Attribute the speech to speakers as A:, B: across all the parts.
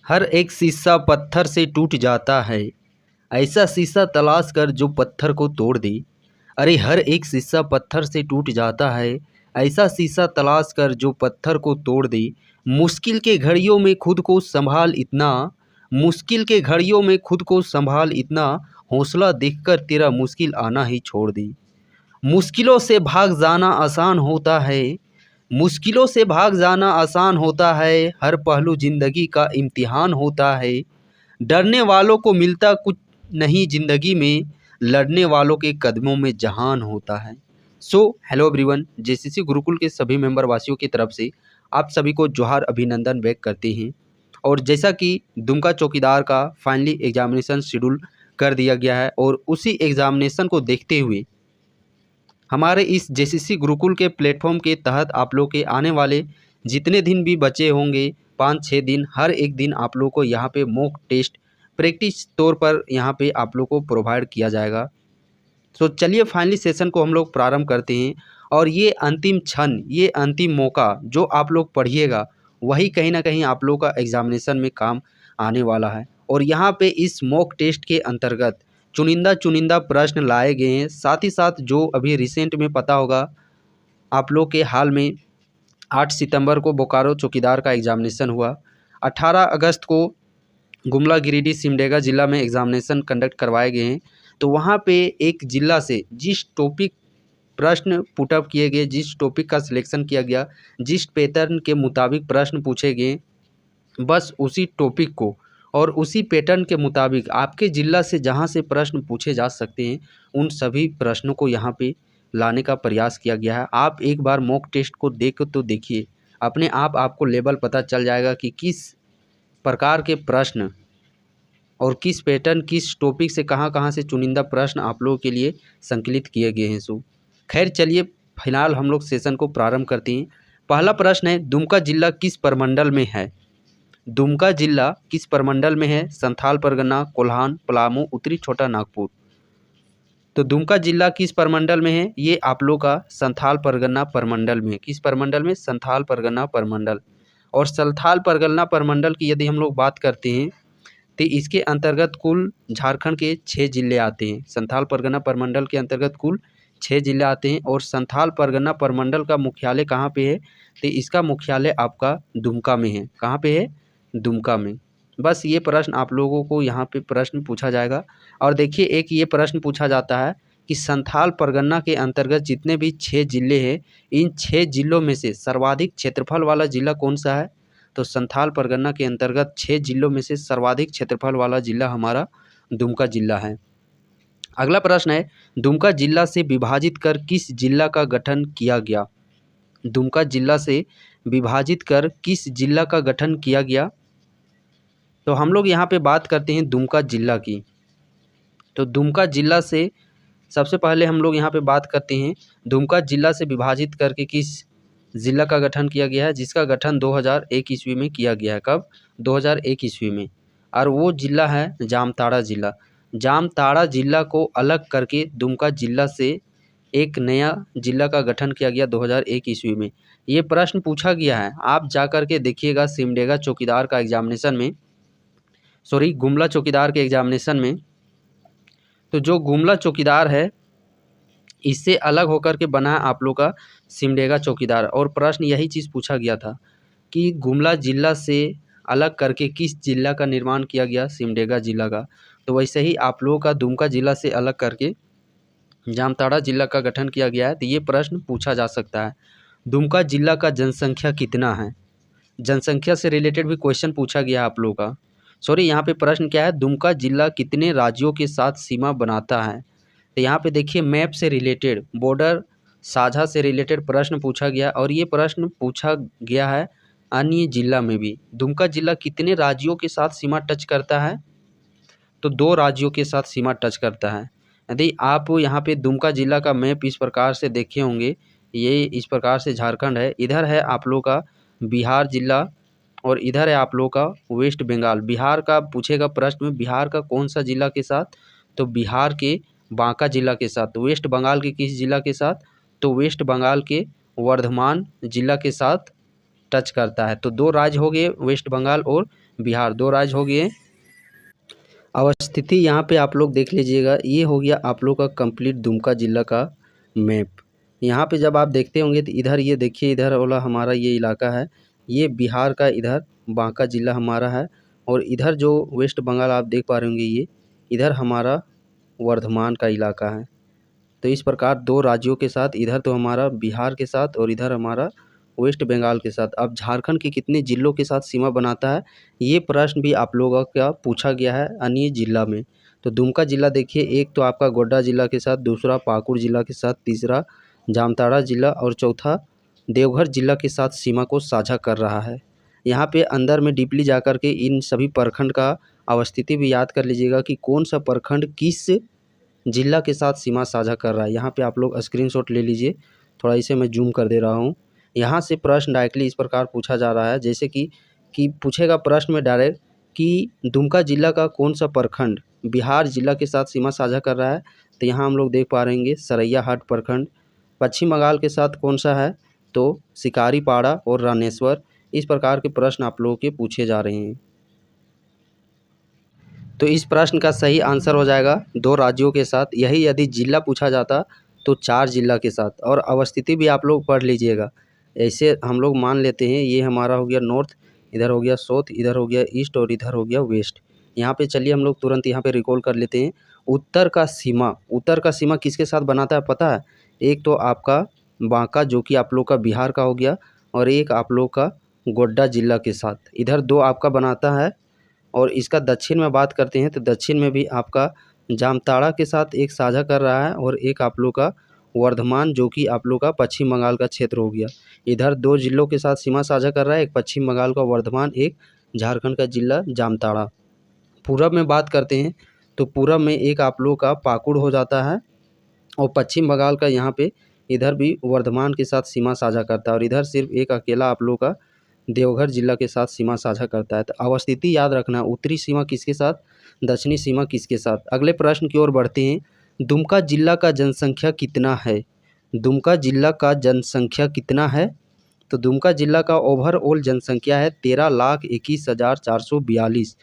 A: हर एक शीशा पत्थर से टूट जाता है, ऐसा शीशा तलाश कर जो पत्थर को तोड़ दे। अरे हर एक शीशा पत्थर से टूट जाता है, ऐसा शीशा तलाश कर जो पत्थर को तोड़ दे। मुश्किल के घड़ियों में खुद को संभाल इतना, मुश्किल के घड़ियों में खुद को संभाल इतना, हौसला देखकर तेरा मुश्किल आना ही छोड़ दे। मुश्किलों से भाग जाना आसान होता है, मुश्किलों से भाग जाना आसान होता है, हर पहलू ज़िंदगी का इम्तिहान होता है। डरने वालों को मिलता कुछ नहीं ज़िंदगी में, लड़ने वालों के कदमों में जहान होता है। So hello everyone, JCC Gurukul के सभी मेंबर वासियों की तरफ से आप सभी को जोहार अभिनंदन व्यक्त करते हैं। और जैसा कि दुमका चौकीदार का फाइनली एग्जामिनेशन शेड्यूल कर दिया गया है और उसी एग्ज़ामिनेशन को देखते हुए हमारे इस जेसीसी गुरुकुल के प्लेटफॉर्म के तहत आप लोग के आने वाले जितने दिन भी बचे होंगे 5-6 दिन, हर एक दिन आप लोग को यहाँ पे मॉक टेस्ट प्रैक्टिस तौर पर यहाँ पे आप लोग को प्रोवाइड किया जाएगा। तो चलिए फाइनली सेशन को हम लोग प्रारंभ करते हैं। और ये अंतिम क्षण, ये अंतिम मौका जो आप लोग पढ़िएगा वही कहीं ना कहीं आप लोग का एग्जामिनेशन में काम आने वाला है। और यहाँ पे इस मॉक टेस्ट के अंतर्गत चुनिंदा प्रश्न लाए गए हैं। साथ ही साथ जो अभी रिसेंट में पता होगा आप लोग के हाल में 8 सितंबर को बोकारो चौकीदार का एग्जामिनेशन हुआ, 18 अगस्त को गुमला गिरिडीह सिमडेगा ज़िला में एग्जामिनेशन कंडक्ट करवाए गए हैं। तो वहाँ पे एक ज़िला से जिस टॉपिक प्रश्न पुटअप किए गए, जिस टॉपिक का सिलेक्शन किया गया, जिस पैटर्न के मुताबिक प्रश्न पूछे गए, बस उसी टॉपिक को और उसी पैटर्न के मुताबिक आपके ज़िला से जहाँ से प्रश्न पूछे जा सकते हैं उन सभी प्रश्नों को यहाँ पे लाने का प्रयास किया गया है। आप एक बार मॉक टेस्ट को देख तो देखिए, अपने आप आपको लेवल पता चल जाएगा कि किस प्रकार के प्रश्न और किस पैटर्न, किस टॉपिक से कहाँ से चुनिंदा प्रश्न आप लोगों के लिए संकलित किए गए हैं। सो खैर चलिए फिलहाल हम लोग सेशन को प्रारंभ करते हैं। पहला प्रश्न है, दुमका जिला किस प्रमंडल में है? दुमका जिला किस प्रमंडल में है? संथाल परगना, कोल्हान, पलामू, उत्तरी छोटा नागपुर। तो दुमका जिला किस प्रमंडल में है? ये आप लोग का संथाल परगना प्रमंडल में। किस प्रमंडल में? संथाल परगना प्रमंडल। और संथाल परगना प्रमंडल की यदि हम लोग बात करते हैं तो इसके अंतर्गत कुल झारखंड के 6 जिले आते हैं। संथाल परगना प्रमंडल के अंतर्गत कुल 6 जिले आते हैं। और संथाल परगना प्रमंडल का मुख्यालय कहाँ पे है? तो इसका मुख्यालय आपका दुमका में है। कहाँ पे है? दुमका में। बस ये प्रश्न आप लोगों को यहाँ पे प्रश्न पूछा जाएगा। और देखिए एक ये प्रश्न पूछा जाता है कि संथाल परगना के अंतर्गत जितने भी 6 जिले हैं, इन 6 जिलों में से सर्वाधिक क्षेत्रफल वाला जिला कौन सा है? तो संथाल परगना के अंतर्गत 6 जिलों में से सर्वाधिक क्षेत्रफल वाला जिला हमारा दुमका जिला है। अगला प्रश्न है, दुमका जिला से विभाजित कर किस जिला का गठन किया गया? दुमका जिला से विभाजित कर किस जिला का गठन किया गया? तो हम लोग यहाँ पे बात करते हैं दुमका जिला की। तो दुमका जिला से सबसे पहले हम लोग यहाँ पे बात करते हैं दुमका जिला से विभाजित करके किस ज़िला का गठन किया गया है, जिसका गठन 2001 ईस्वी में किया गया है। कब? 2001 ईस्वी में। और वो ज़िला है जामताड़ा ज़िला। जामताड़ा ज़िला को अलग करके दुमका ज़िला से एक नया ज़िला का गठन किया गया 2001 ईस्वी में। ये प्रश्न पूछा गया है, आप जा कर के देखिएगा सिमडेगा चौकीदार का एग्जामिनेशन में, सॉरी गुमला चौकीदार के एग्जामिनेशन में। तो जो गुमला चौकीदार है इससे अलग होकर के बना है आप लोग का सिमडेगा चौकीदार। और प्रश्न यही चीज़ पूछा गया था कि गुमला जिला से अलग करके किस जिला का निर्माण किया गया? सिमडेगा जिला का। तो वैसे ही आप लोगों का दुमका जिला से अलग करके जामताड़ा जिला का गठन किया गया है। तो ये प्रश्न पूछा जा सकता है। दुमका जिला का जनसंख्या कितना है? जनसंख्या से रिलेटेड भी क्वेश्चन पूछा गया आप लोगों का। सॉरी यहाँ पे प्रश्न क्या है, दुमका जिला कितने राज्यों के साथ सीमा बनाता है? तो यहाँ पे देखिए मैप से रिलेटेड, बॉर्डर साझा से रिलेटेड प्रश्न पूछा गया। और ये प्रश्न पूछा गया है अन्य जिला में भी। दुमका जिला कितने राज्यों के साथ सीमा टच करता है? तो 2 राज्यों के साथ सीमा टच करता है। यदि आप यहाँ पे दुमका जिला का मैप इस प्रकार से देखे होंगे, ये इस प्रकार से झारखंड है, इधर है आप लोग का बिहार जिला और इधर है आप लोग का वेस्ट बंगाल। बिहार का पूछेगा प्रश्न में, बिहार का कौन सा जिला के साथ? तो बिहार के बांका जिला के साथ। वेस्ट बंगाल के किस जिला के साथ? तो वेस्ट बंगाल के वर्धमान जिला के साथ टच करता है। तो 2 राज्य हो गए वेस्ट बंगाल और बिहार, 2 राज्य हो गए। अवस्थिति यहाँ पे आप लोग देख लीजिएगा, ये हो गया आप लोग का कंप्लीट दुमका जिला का मैप। यहाँ पे जब आप देखते होंगे तो इधर ये देखिए, इधर वाला हमारा ये इलाका है, ये बिहार का इधर बांका जिला हमारा है, और इधर जो वेस्ट बंगाल आप देख पा रहे होंगे ये इधर हमारा वर्धमान का इलाका है। तो इस प्रकार 2 राज्यों के साथ, इधर तो हमारा बिहार के साथ और इधर हमारा वेस्ट बंगाल के साथ। अब झारखंड के कितने जिलों के साथ सीमा बनाता है, ये प्रश्न भी आप लोगों का पूछा गया है अन्य जिला में। तो दुमका जिला देखिए, एक तो आपका गोड्डा जिला के साथ, दूसरा पाकुड़ जिला के साथ, तीसरा जामताड़ा जिला और चौथा देवघर जिला के साथ सीमा को साझा कर रहा है। यहाँ पे अंदर में डीपली जाकर के इन सभी प्रखंड का अवस्थिति भी याद कर लीजिएगा कि कौन सा प्रखंड किस जिला के साथ सीमा साझा कर रहा है। यहाँ पे आप लोग स्क्रीनशॉट ले लीजिए, थोड़ा इसे मैं जूम कर दे रहा हूँ। यहाँ से प्रश्न डायरेक्टली इस प्रकार पूछा जा रहा है, जैसे कि पूछेगा प्रश्न में डायरेक्ट कि दुमका जिला का कौन सा प्रखंड बिहार जिला के साथ सीमा साझा कर रहा है। तो यहाँ हम लोग देख पा रहे हैं सरैयाहाट प्रखंड। पश्चिम बंगाल के साथ कौन सा है, तो शिकारीपाड़ा और रामेश्वर। इस प्रकार के प्रश्न आप लोगों के पूछे जा रहे हैं। तो इस प्रश्न का सही आंसर हो जाएगा 2 राज्यों के साथ। यही यदि जिला पूछा जाता तो 4 जिला के साथ। और अवस्थिति भी आप लोग पढ़ लीजिएगा। ऐसे हम लोग मान लेते हैं ये हमारा हो गया नॉर्थ, इधर हो गया साउथ, इधर हो गया ईस्ट और इधर हो गया वेस्ट। यहाँ पे चलिए हम लोग तुरंत यहाँ पे रिकॉल कर लेते हैं। उत्तर का सीमा किसके साथ बनाता है पता है? एक तो आपका बांका जो कि आप लोग का बिहार का हो गया, और एक आप लोग का गोड्डा जिला के साथ। इधर 2 आपका बनाता है। और इसका दक्षिण में बात करते हैं तो दक्षिण में भी आपका जामताड़ा के साथ एक साझा कर रहा है, और एक आप लोग का वर्धमान जो कि आप लोग का पश्चिम बंगाल का क्षेत्र हो गया। इधर 2 जिलों के साथ सीमा साझा कर रहा है, एक पश्चिम बंगाल का वर्धमान, एक झारखंड का जिला जामताड़ा। पूरब में बात करते हैं तो पूरब में एक आप लोग का पाकुड़ हो जाता है, और पश्चिम बंगाल का यहाँ पे इधर भी वर्धमान के साथ सीमा साझा करता है, और इधर सिर्फ एक अकेला आप लोग का देवघर जिला के साथ सीमा साझा करता है। तो अवस्थिति याद रखना, उत्तरी सीमा किसके साथ, दक्षिणी सीमा किसके साथ। अगले प्रश्न की ओर बढ़ते हैं। दुमका जिला का जनसंख्या कितना है? दुमका जिला का जनसंख्या कितना है? तो दुमका जिला का ओवरऑल जनसंख्या है 13,21,442।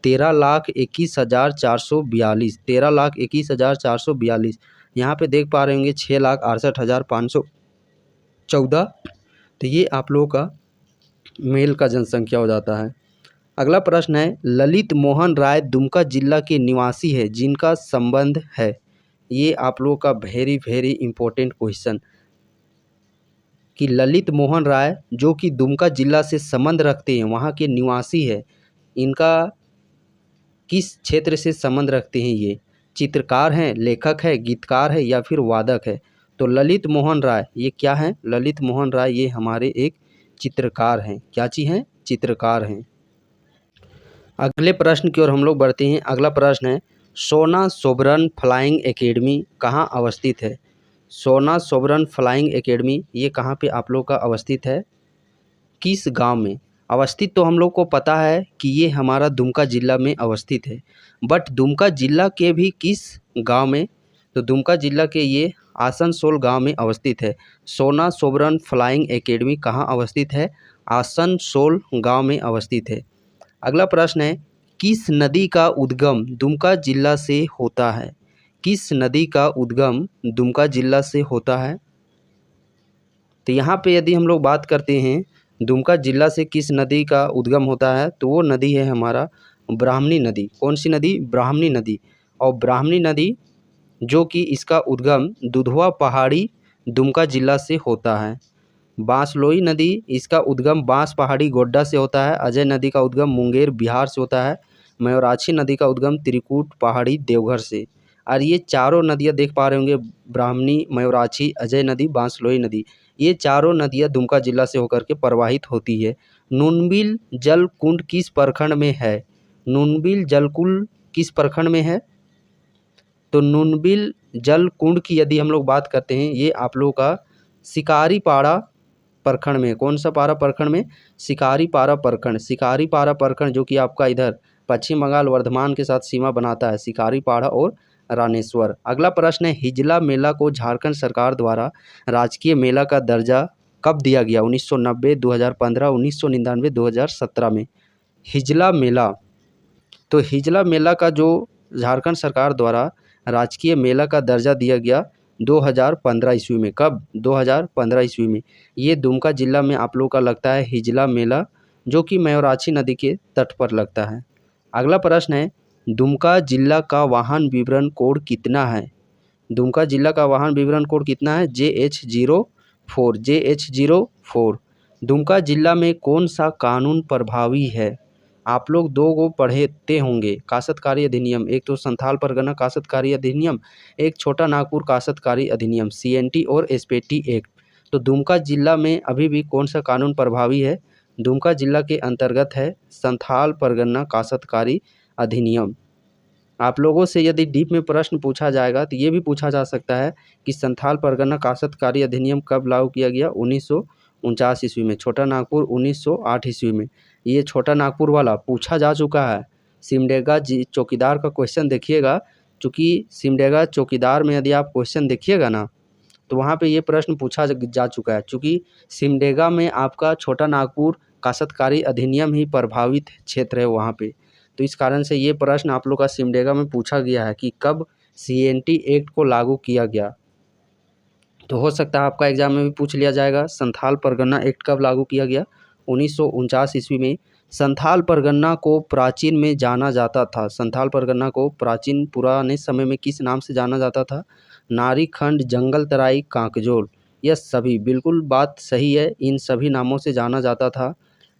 A: 13,21,442। 13,21,442। यहाँ पे देख पा रहे होंगे 6,68,514। तो ये आप लोगों का मेल का जनसंख्या हो जाता है। अगला प्रश्न है, ललित मोहन राय दुमका जिला के निवासी है जिनका संबंध है। ये आप लोगों का वेरी इंपॉर्टेंट क्वेश्चन कि ललित मोहन राय जो कि दुमका जिला से संबंध रखते हैं, वहाँ के निवासी है, इनका किस क्षेत्र से संबंध रखते हैं? ये चित्रकार हैं, लेखक है, गीतकार है या फिर वादक है? तो ललित मोहन राय ये क्या है? ललित मोहन राय ये हमारे एक चित्रकार हैं। क्या चीज़ हैं? चित्रकार हैं। अगले प्रश्न की ओर हम लोग बढ़ते हैं। अगला प्रश्न है, सोना सोबरन फ्लाइंग एकेडमी कहाँ अवस्थित है? सोना सोबरन फ्लाइंग एकेडमी ये कहाँ पे आप लोग का अवस्थित है? किस गांव में अवस्थित? तो हम लोग को पता है कि ये हमारा दुमका जिला में अवस्थित है, बट दुमका जिला के भी किस गांव में? तो दुमका जिला के ये आसनसोल गांव में अवस्थित है। सोना सोबरन फ्लाइंग एकेडमी कहाँ अवस्थित है? आसनसोल गांव में अवस्थित है। अगला प्रश्न है, किस नदी का उद्गम दुमका जिला से होता है? किस नदी का उद्गम दुमका जिला से होता है? तो यहाँ पे यदि हम लोग बात करते हैं दुमका जिला से किस नदी का उद्गम होता है, तो वो नदी है हमारा ब्राह्मणी नदी। कौन सी नदी? ब्राह्मणी नदी। और ब्राह्मणी नदी जो कि इसका उद्गम दुधवा पहाड़ी दुमका जिला से होता है। बांसलोई नदी इसका उद्गम बांस पहाड़ी गोड्डा से होता है। अजय नदी का उद्गम मुंगेर बिहार से होता है। मयूराक्षी नदी का उद्गम त्रिकूट पहाड़ी देवघर से। और ये चारों नदियाँ देख पा रहे होंगे, ब्राह्मणी, मयूराक्षी, अजय नदी, बांसलोई नदी, ये चारों नदियाँ दुमका जिला से होकर के प्रवाहित होती है। नूनबिल जल कुंड किस प्रखंड में है? नूनबिल जल कुंड किस प्रखंड में है? तो नूनबिल जल कुंड की यदि हम लोग बात करते हैं, ये आप लोगों का शिकारीपाड़ा प्रखंड में। कौन सा पारा प्रखंड में? शिकारीपाड़ा प्रखंड। शिकारीपाड़ा प्रखंड जो कि आपका इधर पश्चिम बंगाल वर्धमान के साथ सीमा बनाता है, शिकारीपाड़ा और रामेश्वर। अगला प्रश्न है, हिजला मेला को झारखंड सरकार द्वारा राजकीय मेला का दर्जा कब दिया गया? 1990, 2015, 1999, 2017 में। हिजला मेला, तो हिजला मेला का जो झारखंड सरकार द्वारा राजकीय मेला का दर्जा दिया गया 2015 ईस्वी में। कब? 2015 ईस्वी में। ये दुमका जिला में आप लोगों का लगता है हिजला मेला, जो कि मयूराक्षी नदी के तट पर लगता है। अगला प्रश्न है, दुमका जिला का वाहन विवरण कोड कितना है? दुमका जिला का वाहन विवरण कोड कितना है? JH04, JH04। दुमका जिला में कौन सा कानून प्रभावी है? आप लोग दो को पढ़ते होंगे, काश्तकारी अधिनियम। एक तो संथाल परगना काश्तकारी अधिनियम, एक छोटा नागपुर काश्तकारी अधिनियम, CNT और SPT एक्ट। तो दुमका जिला में अभी भी कौन सा कानून प्रभावी है? दुमका जिला के अंतर्गत है संथाल परगना काश्तकारी अधिनियम। आप लोगों से यदि डीप में प्रश्न पूछा जाएगा तो ये भी पूछा जा सकता है कि संथाल परगना काश्तकारी अधिनियम कब लागू किया गया? 1949 ईस्वी में। छोटा नागपुर 1908 ईस्वी में। ये छोटा नागपुर वाला पूछा जा चुका है। सिमडेगा चौकीदार का क्वेश्चन देखिएगा, चूँकि सिमडेगा चौकीदार में यदि आप क्वेश्चन देखिएगा ना तो वहाँ पे ये प्रश्न पूछा जा चुका है। चूँकि सिमडेगा में आपका छोटा नागपुर काश्तकारी अधिनियम ही प्रभावित क्षेत्र है वहाँ पे, तो इस कारण से ये प्रश्न आप लोग का सिमडेगा में पूछा गया है कि कब CNT एक्ट को लागू किया गया। तो हो सकता है आपका एग्जाम में भी पूछ लिया जाएगा, संथाल परगना एक्ट कब लागू किया गया? 1949 ईस्वी में। संथाल परगना को प्राचीन में जाना जाता था, संथाल परगना को प्राचीन पुराने समय में किस नाम से जाना जाता था? नारीखंड, जंगल तराई, कांकजोल। यह सभी बिल्कुल बात सही है, इन सभी नामों से जाना जाता था।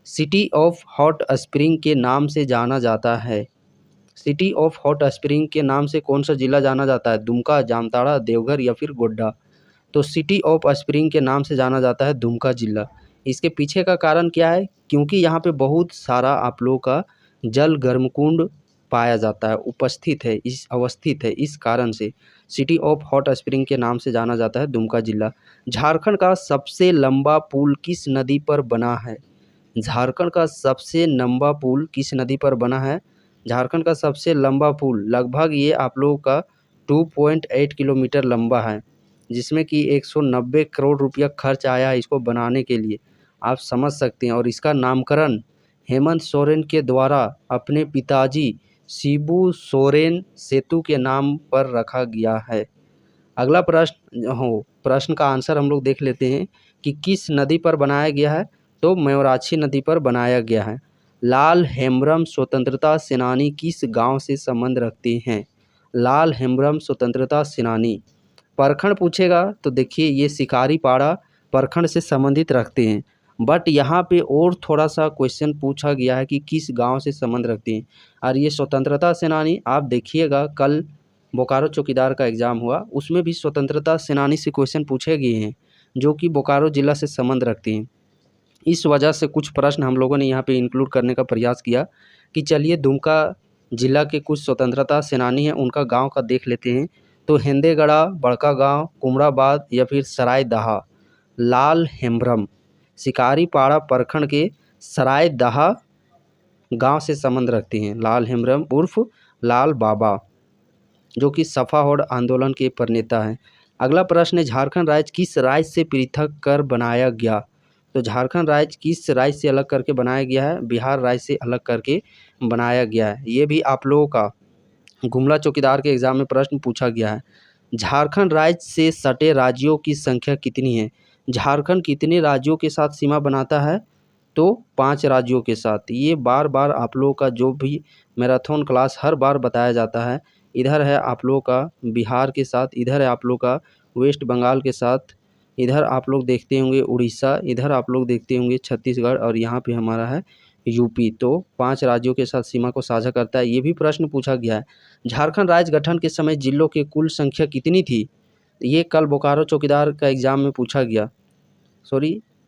A: सिटी ऑफ हॉट स्प्रिंग के नाम से जाना जाता है। सिटी ऑफ हॉट स्प्रिंग के नाम से कौन सा जिला जाना जाता है? दुमका, जामताड़ा, देवघर या फिर गोड्डा? तो सिटी ऑफ स्प्रिंग के नाम से जाना जाता है दुमका जिला। इसके पीछे का कारण क्या है? क्योंकि यहाँ पे बहुत सारा आप लोगों का जल गर्मकुंड पाया जाता है, उपस्थित है, अवस्थित है, इस कारण से सिटी ऑफ हॉट स्प्रिंग के नाम से जाना जाता है दुमका जिला। झारखंड का सबसे लंबा पुल किस नदी पर बना है? झारखंड का सबसे लंबा पुल किस नदी पर बना है? झारखंड का सबसे लंबा पुल लगभग ये आप लोगों का 2.8 किलोमीटर लंबा है, जिसमें कि 190 करोड़ रुपया खर्च आया है इसको बनाने के लिए, आप समझ सकते हैं। और इसका नामकरण हेमंत सोरेन के द्वारा अपने पिताजी शिबू सोरेन सेतु के नाम पर रखा गया है। अगला प्रश्न का आंसर हम लोग देख लेते हैं कि किस नदी पर बनाया गया है? तो मयूराक्षी नदी पर बनाया गया है। लाल हेम्ब्रम स्वतंत्रता सेनानी किस गांव से संबंध रखते हैं? लाल हेम्ब्रम स्वतंत्रता सेनानी प्रखंड पूछेगा तो देखिए ये शिकारी पाड़ा प्रखंड से संबंधित रखते हैं, बट यहाँ पे और थोड़ा सा क्वेश्चन पूछा गया है कि किस गांव से संबंध रखते हैं। और ये स्वतंत्रता सेनानी आप देखिएगा, कल बोकारो चौकीदार का एग्ज़ाम हुआ, उसमें भी स्वतंत्रता सेनानी से क्वेश्चन पूछे गए हैं जो कि बोकारो जिला से संबंध रखते हैं। इस वजह से कुछ प्रश्न हम लोगों ने यहाँ पे इंक्लूड करने का प्रयास किया कि चलिए दुमका जिला के कुछ स्वतंत्रता सेनानी हैं उनका गांव का देख लेते हैं। तो हेंदेगड़ा, बड़का गांव, कुमड़ाबाद या फिर सराय दहा। लाल हेम्ब्रम शिकारी पाड़ा प्रखंड के सराय दहा गांव से संबंध रखते हैं। लाल हेम्ब्रम उर्फ लाल बाबा, जो कि सफाहोड़ आंदोलन के प्रणेता हैं। अगला प्रश्न है, झारखंड राज्य किस राज्य से पृथक कर बनाया गया? तो झारखंड राज्य किस राज्य से अलग करके बनाया गया है? बिहार राज्य से अलग करके बनाया गया है। ये भी आप लोगों का गुमला चौकीदार के एग्जाम में प्रश्न पूछा गया है। झारखंड राज्य से सटे राज्यों की संख्या कितनी है? झारखंड कितने राज्यों के साथ सीमा बनाता है? तो 5 राज्यों के साथ। ये बार बार आप लोगों का जो भी मैराथन क्लास हर बार बताया जाता है। इधर है आप लोगों का बिहार के साथ, इधर है आप लोग का वेस्ट बंगाल के साथ, इधर आप लोग देखते होंगे उड़ीसा, इधर आप लोग देखते होंगे छत्तीसगढ़, और यहाँ पे हमारा है यूपी। तो 5 राज्यों के साथ सीमा को साझा करता है। ये भी प्रश्न पूछा गया है। झारखंड राज्य गठन के समय जिलों की कुल संख्या कितनी थी? ये कल बोकारो चौकीदार का एग्जाम में पूछा गया।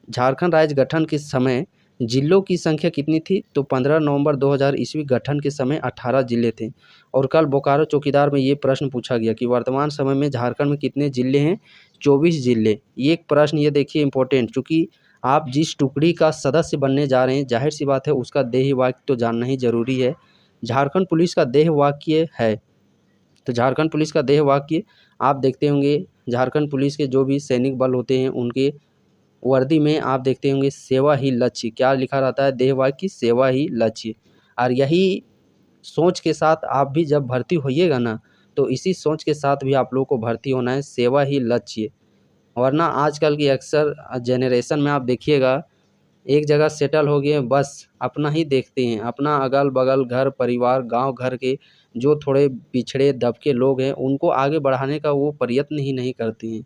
A: झारखंड राज्य गठन के समय जिलों की संख्या कितनी थी? तो 15 नवंबर 2000 ईस्वी गठन के समय 18 जिले थे। और कल बोकारो चौकीदार में ये प्रश्न पूछा गया कि वर्तमान समय में झारखंड में कितने जिले हैं? 24 जिले। ये एक प्रश्न ये देखिए इंपॉर्टेंट, क्योंकि आप जिस टुकड़ी का सदस्य बनने जा रहे हैं, जाहिर सी बात है उसका देह वाक्य तो जानना ही जरूरी है। झारखंड पुलिस का देह वाक्य है, तो झारखंड पुलिस का देह वाक्य आप देखते होंगे, झारखंड पुलिस के जो भी सैनिक बल होते हैं उनके वर्दी में आप देखते होंगे सेवा ही लक्ष्य, क्या लिखा रहता है, देहवाय की सेवा ही लक्ष्य। और यही सोच के साथ आप भी जब भर्ती होइएगा ना, तो इसी सोच के साथ भी आप लोगों को भर्ती होना है, सेवा ही लक्ष्य। वरना आजकल की अक्सर जनरेशन में आप देखिएगा, एक जगह सेटल हो गए, बस अपना ही देखते हैं, अपना अगल बगल घर परिवार गांव घर के जो थोड़े पिछड़े दबके लोग हैं उनको आगे बढ़ाने का वो प्रयत्न ही नहीं करते हैं।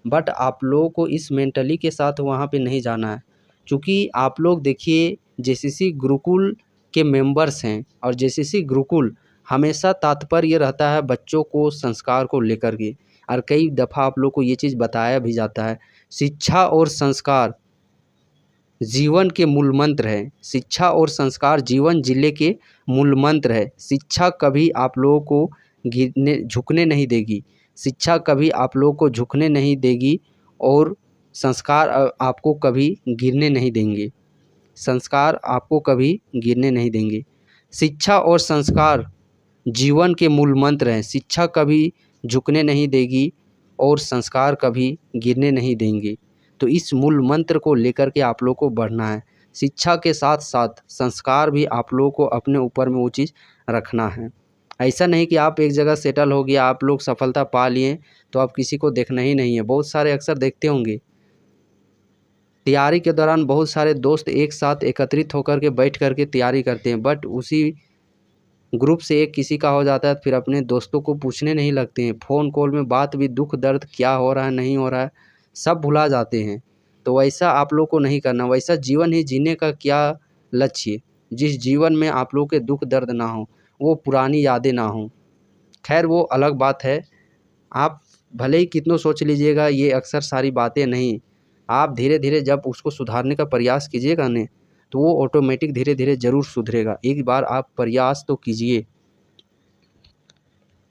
A: बट आप लोगों को इस मेंटली के साथ वहाँ पे नहीं जाना है, क्योंकि आप लोग देखिए जेसीसी गुरुकुल के मेंबर्स हैं, और जेसीसी गुरुकुल हमेशा तात्पर्य रहता है बच्चों को संस्कार को लेकर के। और कई दफ़ा आप लोग को ये चीज़ बताया भी जाता है, शिक्षा और संस्कार जीवन के मूल मंत्र है। शिक्षा और संस्कार जीवन जीने के मूल मंत्र है। शिक्षा कभी आप लोगों को झुकने नहीं देगी, शिक्षा कभी आप लोगों को झुकने नहीं देगी, और संस्कार आपको कभी गिरने नहीं देंगे, संस्कार आपको कभी गिरने नहीं देंगे। शिक्षा और संस्कार जीवन के मूल मंत्र हैं। शिक्षा कभी झुकने नहीं देगी और संस्कार कभी गिरने नहीं देंगे। तो इस मूल मंत्र को लेकर के आप लोग को बढ़ना है। शिक्षा के साथ साथ संस्कार भी आप लोगों को अपने ऊपर में वो चीज़ रखना है। ऐसा नहीं कि आप एक जगह सेटल हो गया, आप लोग सफलता पा लिए तो आप किसी को देखना ही नहीं है। बहुत सारे अक्सर देखते होंगे, तैयारी के दौरान बहुत सारे दोस्त एक साथ एकत्रित होकर के बैठ कर के तैयारी करते हैं, बट उसी ग्रुप से एक किसी का हो जाता है, फिर अपने दोस्तों को पूछने नहीं लगते हैं। फ़ोन कॉल में बात भी दुख दर्द क्या हो रहा है नहीं हो रहा है सब भुला जाते हैं। तो वैसा आप लोग को नहीं करना। वैसा जीवन ही जीने का क्या लक्ष्य, जिस जीवन में आप लोग के दुख दर्द ना हो, वो पुरानी यादें ना हों। खैर वो अलग बात है, आप भले ही कितनों सोच लीजिएगा, ये अक्सर सारी बातें नहीं। आप धीरे धीरे जब उसको सुधारने का प्रयास कीजिएगा न, तो वो ऑटोमेटिक धीरे धीरे ज़रूर सुधरेगा। एक बार आप प्रयास तो कीजिए।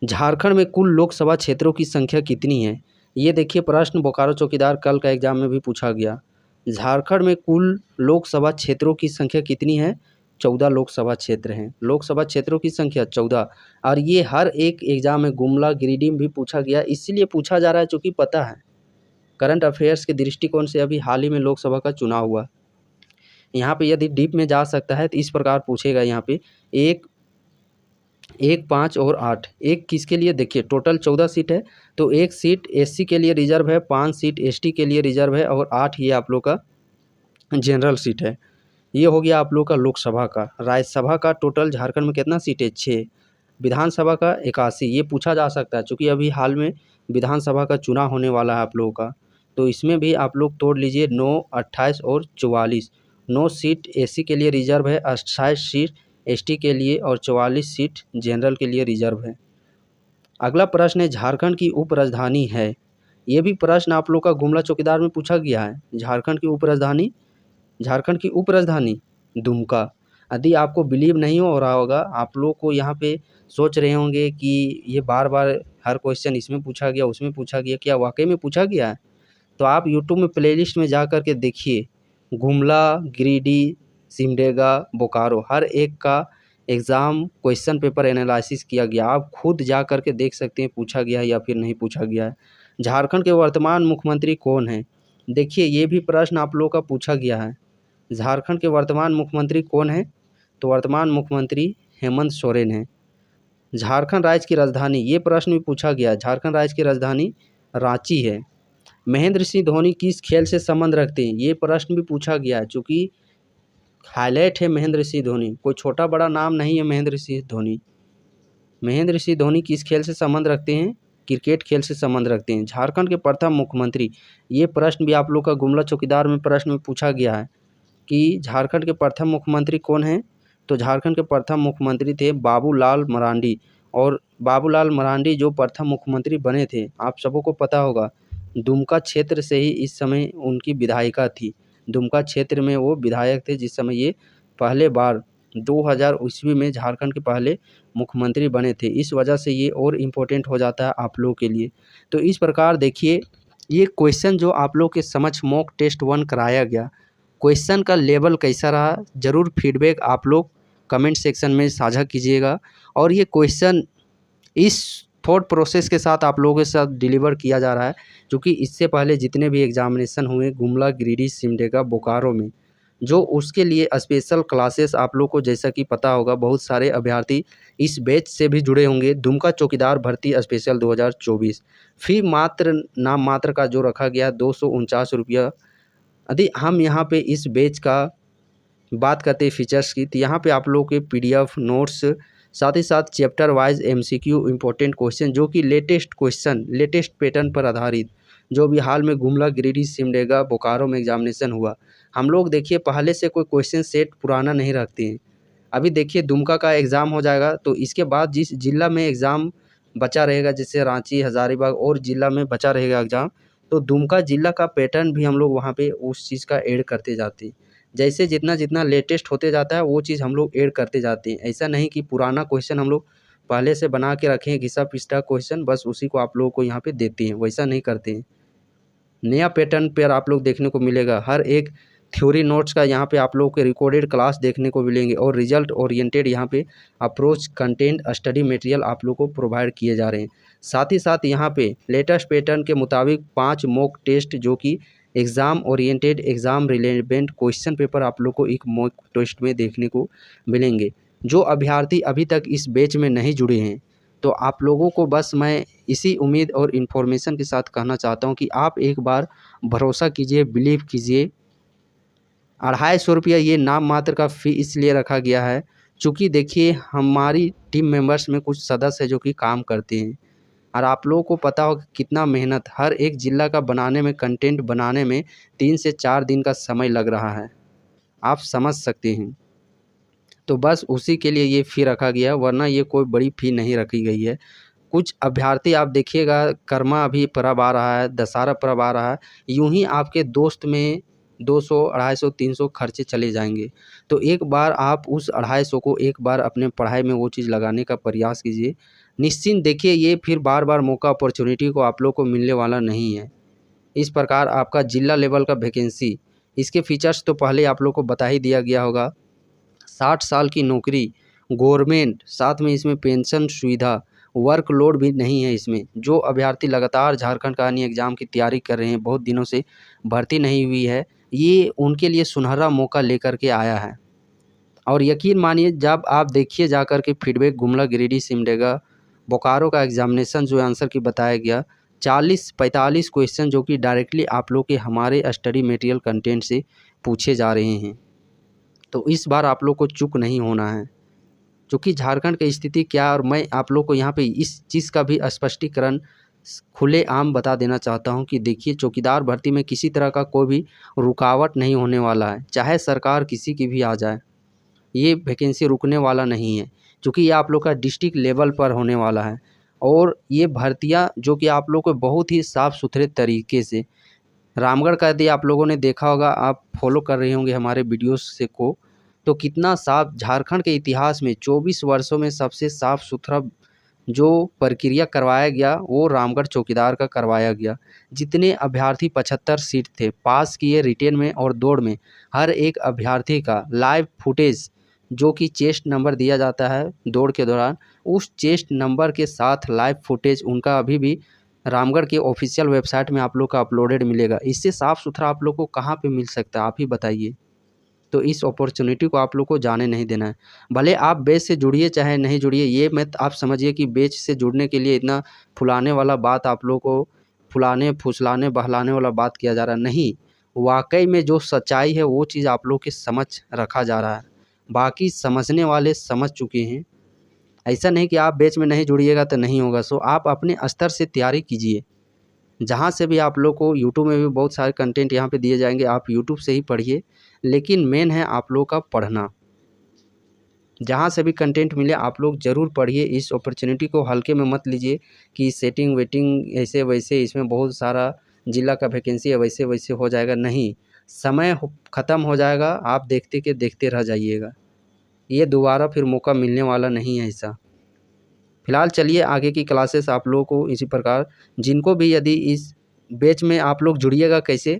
A: झारखंड में कुल लोकसभा क्षेत्रों की संख्या कितनी है? ये देखिए प्रश्न बोकारो चौकीदार कल का एग्जाम में भी पूछा गया। झारखंड में कुल लोकसभा क्षेत्रों की संख्या कितनी है? 14 लोकसभा क्षेत्र हैं। लोकसभा क्षेत्रों की संख्या 14। और ये हर एक एग्जाम में गुमला गिरिडीह में भी पूछा गया, इसीलिए पूछा जा रहा है चूँकि पता है करंट अफेयर्स के दृष्टिकोण से अभी हाल ही में लोकसभा का चुनाव हुआ। यहाँ पे यदि डीप में जा सकता है तो इस प्रकार पूछेगा यहाँ पे 1, 5 और 8। एक किसके लिए, देखिए टोटल 14 सीट है, तो 1 सीट एससी के लिए रिजर्व है, 5 सीट एसटी के लिए रिजर्व है, और 8 ये आप लोग का जनरल सीट है। ये हो गया आप लोग का लोकसभा का। राज्यसभा का टोटल झारखंड में कितना सीट है? 6। विधानसभा का 81। ये पूछा जा सकता है चूँकि अभी हाल में विधानसभा का चुनाव होने वाला है आप लोगों का, तो इसमें भी आप लोग तोड़ लीजिए 9, 28 और 44। 9 सीट एससी के लिए रिजर्व है, 28 सीट एसटी के लिए और 44 सीट जनरल के लिए रिजर्व है। अगला प्रश्न है, झारखंड की उप राजधानी है। ये भी प्रश्न आप लोग का गुमला चौकीदार में पूछा गया है। झारखंड की उप राजधानी दुमका। यदि आपको बिलीव नहीं हो रहा होगा, आप लोग को यहाँ पे सोच रहे होंगे कि ये बार बार हर क्वेश्चन इसमें पूछा गया उसमें पूछा गया, क्या वाकई में पूछा गया है? तो आप यूट्यूब में प्लेलिस्ट में जा कर के देखिए, गुमला, गिरिडीह, सिमडेगा, बोकारो, हर एक का एग्ज़ाम क्वेश्चन पेपर एनालिसिस किया गया। आप खुद जा कर के देख सकते हैं पूछा गया है या फिर नहीं पूछा गया है। झारखंड के वर्तमान मुख्यमंत्री कौन हैं? देखिए ये भी प्रश्न आप लोगों का पूछा गया है। झारखंड के वर्तमान मुख्यमंत्री कौन हैं? तो वर्तमान मुख्यमंत्री हेमंत सोरेन हैं। झारखंड राज्य की राजधानी, ये प्रश्न भी पूछा गया। झारखंड राज्य की राजधानी रांची है। महेंद्र सिंह धोनी किस खेल से संबंध रखते हैं? ये प्रश्न भी पूछा गया है, चूँकि हाईलाइट है महेंद्र सिंह धोनी, कोई छोटा बड़ा नाम नहीं है महेंद्र सिंह धोनी। महेंद्र सिंह धोनी किस खेल से संबंध रखते हैं? क्रिकेट खेल से संबंध रखते हैं। झारखंड के प्रथम मुख्यमंत्री, ये प्रश्न भी आप लोग का गुमला चौकीदार में प्रश्न में पूछा गया है कि झारखंड के प्रथम मुख्यमंत्री कौन हैं? तो झारखंड के प्रथम मुख्यमंत्री थे बाबूलाल मरांडी। और बाबूलाल मरांडी जो प्रथम मुख्यमंत्री बने थे, आप सबों को पता होगा, दुमका क्षेत्र से ही इस समय उनकी विधायिका थी। दुमका क्षेत्र में वो विधायक थे जिस समय ये पहले बार 2000 ईस्वी में झारखंड के पहले मुख्यमंत्री बने थे। इस वजह से ये और इम्पोर्टेंट हो जाता है आप लोगों के लिए। तो इस प्रकार देखिए, ये क्वेश्चन जो आप लोग के समक्ष मॉक टेस्ट 1 कराया गया, क्वेश्चन का लेवल कैसा रहा, ज़रूर फीडबैक आप लोग कमेंट सेक्शन में साझा कीजिएगा। और ये क्वेश्चन इस थॉट प्रोसेस के साथ आप लोगों के साथ डिलीवर किया जा रहा है। क्योंकि इससे पहले जितने भी एग्जामिनेशन हुए गुमला, गिरिडीह, सिमडेगा, बोकारो में, जो उसके लिए स्पेशल क्लासेस आप लोग को जैसा कि पता होगा, बहुत सारे अभ्यर्थी इस बैच से भी जुड़े होंगे। दुमका चौकीदार भर्ती स्पेशल 2024 फी मात्र नाम मात्र का जो रखा गया 249 रुपया। यदि हम यहाँ पे इस बैच का बात करते हैं फीचर्स की, तो यहाँ पे आप लोगों के पीडीएफ नोट्स, साथ ही साथ chapter wise MCQ important question, जो कि लेटेस्ट क्वेश्चन, लेटेस्ट पैटर्न पर आधारित, जो भी हाल में गुमला, गिरिडीह, सिमडेगा, बोकारो में एग्जामिनेशन हुआ, हम लोग देखिए पहले से कोई क्वेश्चन सेट पुराना नहीं रखते हैं। अभी देखिए दुमका का एग्ज़ाम हो जाएगा, तो इसके बाद जिस जिला में एग्ज़ाम बचा रहेगा, जैसे रांची, हज़ारीबाग और जिला में बचा रहेगा एग्ज़ाम, तो दुमका जिला का पैटर्न भी हम लोग वहाँ पे उस चीज़ का ऐड करते जाते हैं। जैसे जितना जितना लेटेस्ट होते जाता है वो चीज़ हम लोग ऐड करते जाते हैं। ऐसा नहीं कि पुराना क्वेश्चन हम लोग पहले से बना के रखें, घिसा-पिटा क्वेश्चन, बस उसी को आप लोगों को यहाँ पे देते हैं, वैसा नहीं करते हैं। नया पैटर्न पर आप लोग देखने को मिलेगा। हर एक थ्योरी नोट्स का यहाँ पे आप लोगों के रिकॉर्डेड क्लास देखने को मिलेंगे, और रिजल्ट ओरिएंटेड यहाँ पे अप्रोच, कंटेंट, स्टडी मटेरियल आप लोग को प्रोवाइड किए जा रहे हैं। साथ ही साथ यहाँ पे लेटेस्ट पैटर्न के मुताबिक 5 मॉक टेस्ट, जो कि exam oriented, exam relevant question paper आप लोग को एक मॉक टेस्ट में देखने को मिलेंगे। जो अभ्यर्थी अभी तक इस बैच में नहीं जुड़े हैं, तो आप लोगों को बस मैं इसी उम्मीद और इन्फॉर्मेशन के साथ कहना चाहता हूँ कि आप एक बार भरोसा कीजिए, बिलीव कीजिए। 250 रुपया ये नाम मात्र का फ़ी इसलिए रखा गया है, चूँकि देखिए हमारी टीम मेंबर्स में कुछ सदस्य हैं जो कि काम करते हैं, और आप लोगों को पता होगा कितना मेहनत हर एक ज़िला का बनाने में, कंटेंट बनाने में 3 से 4 दिन का समय लग रहा है, आप समझ सकते हैं। तो बस उसी के लिए ये फ़ी रखा गया है, वरना ये कोई बड़ी फ़ी नहीं रखी गई है। कुछ अभ्यर्थी आप देखिएगा, कर्मा अभी पर्व आ रहा है, दशहरा पर्व आ रहा है, यूँ ही आपके दोस्त में 200, 250, 300 खर्चे चले जाएँगे। तो एक बार आप उस 250 को एक बार अपने पढ़ाई में वो चीज़ लगाने का प्रयास कीजिए। निश्चिंत देखिए, ये फिर बार-बार मौका, अपॉर्च्युनिटी को आप लोग को मिलने वाला नहीं है। इस प्रकार आपका जिला लेवल का वैकेंसी, इसके फीचर्स तो पहले आप लोग को बता ही दिया गया होगा। 60 साल की नौकरी, गवर्नमेंट, साथ में इसमें पेंशन सुविधा, वर्कलोड भी नहीं है इसमें। जो अभ्यर्थी लगातार झारखंड का अन्य एग्ज़ाम की तैयारी कर रहे हैं, बहुत दिनों से भर्ती नहीं हुई है, ये उनके लिए सुनहरा मौका लेकर के आया है। और यकीन मानिए, जब आप देखिए जाकर के फीडबैक गुमला, गिरिडीह, सिमडेगा, बोकारो का एग्ज़ामिनेशन जो आंसर की बताया गया, 40-45 क्वेश्चन जो कि डायरेक्टली आप लोग के हमारे स्टडी मटेरियल कंटेंट से पूछे जा रहे हैं। तो इस बार आप लोग को चूक नहीं होना है, क्योंकि झारखंड की स्थिति क्या है, और मैं आप लोग को यहाँ पे इस चीज़ का भी स्पष्टीकरण खुलेआम बता देना चाहता हूँ कि देखिए, चौकीदार भर्ती में किसी तरह का कोई भी रुकावट नहीं होने वाला है, चाहे सरकार किसी की भी आ जाए, ये वैकेंसी रुकने वाला नहीं है, क्योंकि ये आप लोग का डिस्ट्रिक्ट लेवल पर होने वाला है। और ये भर्तियाँ जो कि आप लोग को बहुत ही साफ़ सुथरे तरीके से, रामगढ़ का यदि आप लोगों ने देखा होगा, आप फॉलो कर रहे होंगे हमारे वीडियोस से को, तो कितना साफ, झारखंड के इतिहास में 24 वर्षों में सबसे साफ़ सुथरा जो प्रक्रिया करवाया गया, वो रामगढ़ चौकीदार का करवाया गया। जितने अभ्यर्थी 75 सीट थे पास किए रिटेन में और दौड़ में, हर एक अभ्यर्थी का लाइव फुटेज, जो कि चेस्ट नंबर दिया जाता है दौड़ के दौरान, उस चेस्ट नंबर के साथ लाइव फुटेज उनका अभी भी रामगढ़ के ऑफिशियल वेबसाइट में आप लोग का अपलोडेड मिलेगा। इससे साफ़ सुथरा आप लोग को कहाँ पे मिल सकता है, आप ही बताइए। तो इस अपॉर्चुनिटी को आप लोग को जाने नहीं देना है। भले आप बैच से जुड़िए चाहे नहीं जुड़िए, ये मत आप समझिए कि बैच से जुड़ने के लिए इतना फुलाने वाला बात आप लोग को, फुलाने, फुसलाने, बहलाने वाला बात किया जा रहा है, नहीं। वाक़ई में जो सच्चाई है वो चीज़ आप लोग के समक्ष रखा जा रहा है। बाकी समझने वाले समझ चुके हैं। ऐसा नहीं कि आप बैच में नहीं जुड़िएगा तो नहीं होगा। सो आप अपने स्तर से तैयारी कीजिए। जहाँ से भी आप लोग को, यूट्यूब में भी बहुत सारे कंटेंट यहाँ पे दिए जाएंगे, आप यूट्यूब से ही पढ़िए, लेकिन मेन है आप लोग का पढ़ना। जहाँ से भी कंटेंट मिले आप लोग ज़रूर पढ़िए। इस अपॉर्चुनिटी को हल्के में मत लीजिए कि सेटिंग वेटिंग ऐसे वैसे, इसमें बहुत सारा जिला का वैकेंसी है, वैसे वैसे हो जाएगा, नहीं। समय ख़त्म हो जाएगा, आप देखते के देखते रह जाइएगा। ये दोबारा फिर मौका मिलने वाला नहीं है ऐसा। फिलहाल चलिए आगे की क्लासेस आप लोगों को इसी प्रकार, जिनको भी यदि इस बैच में आप लोग जुड़िएगा कैसे,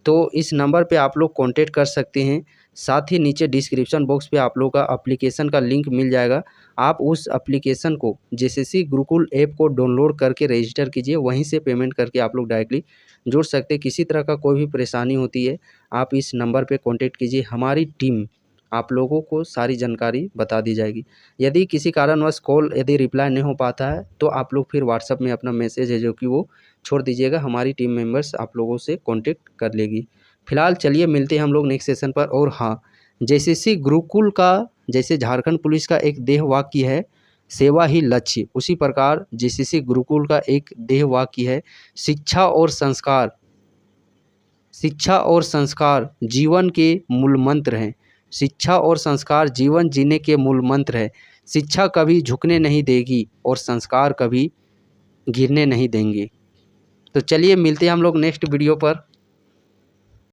A: तो इस नंबर पे आप लोग कांटेक्ट कर सकते हैं। साथ ही नीचे डिस्क्रिप्शन बॉक्स पे आप लोगों का एप्लीकेशन का लिंक मिल जाएगा। आप उस एप्लीकेशन को जेसीसी गुरुकुल ऐप को डाउनलोड करके रजिस्टर कीजिए, वहीं से पेमेंट करके आप लोग डायरेक्टली जुड़ सकते हैं। किसी तरह का कोई भी परेशानी होती है आप इस नंबर पे कांटेक्ट कीजिए, हमारी टीम आप लोगों को सारी जानकारी बता दी जाएगी। यदि किसी कारणवश कॉल यदि रिप्लाई नहीं हो पाता है तो आप लोग फिर व्हाट्सएप में अपना मैसेज है जो कि वो छोड़ दीजिएगा, हमारी टीम मेंबर्स आप लोगों से कांटेक्ट कर लेगी। फिलहाल चलिए मिलते हैं हम लोग नेक्स्ट सेशन पर। और हाँ, जेसीसी गुरुकुल का जैसे झारखंड पुलिस का एक देह वाक्य है सेवा ही लक्ष्य, उसी प्रकार जेसीसी गुरुकुल का एक देह वाक्य है शिक्षा और संस्कार जीवन के मूल मंत्र हैं। शिक्षा और संस्कार जीवन जीने के मूल मंत्र है। शिक्षा कभी झुकने नहीं देगी और संस्कार कभी गिरने नहीं देंगे। तो चलिए मिलते हैं हम लोग नेक्स्ट वीडियो पर।